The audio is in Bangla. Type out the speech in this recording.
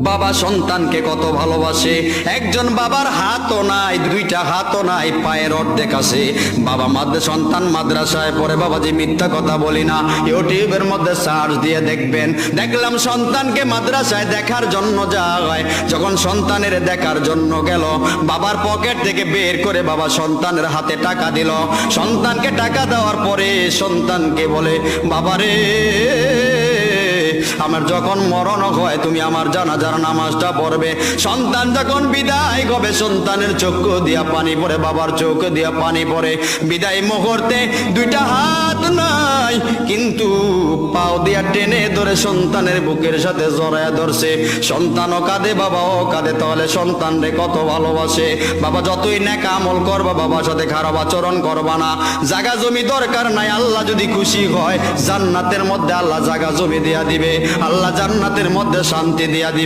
বাবা সন্তানকে কত ভালোবাসে। একজন বাবার হাতও নাই, দুইটা হাতও নাই, পায়ের অর্ধেক আছে। বাবা সন্তান মাদ্রাসায় পড়ে। বাবাজি মিথ্যা কথা বলি না, ইউটিউবের মধ্যে সার্চ দিয়ে দেখবেন। দেখলাম সন্তানকে মাদ্রাসায় দেখার জন্য যায়। যখন সন্তানের দেখার জন্য গেল, বাবার পকেট থেকে বের করে বাবা সন্তানের হাতে টাকা দিল। সন্তানকে টাকা দেওয়ার পরে সন্তানকে বলে, বাবারে আমার যখন মরণ হয় তুমি আমার জানাজার নামাজটা পড়বে। সন্তান যখন বিদায় হবে, সন্তানের চক্ষু দিয়া পানি পড়ে, বাবার চোখ দিয়া পানি পড়ে। বিদায় মুহূর্তে দুইটা হাত নাই, কিন্তু পাও দিয়া টেনে ধরে সন্তানের বুকের সাথে জড়ায়া ধরছে। সন্তানও কাঁদে, বাবাও কাঁদে। তাহলে সন্তান রে কত ভালোবাসে। বাবা যতই নেক আমল করবা, বাবার সাথে খারাপ আচরণ করবা না। জায়গা জমি দরকার নাই, আল্লাহ যদি খুশি হয় জান্নাতের মধ্যে আল্লাহ জায়গা জমি দিয়া দিবে, আল্লাহ জান্নাতের মধ্যে শান্তি দিয়া দিবে।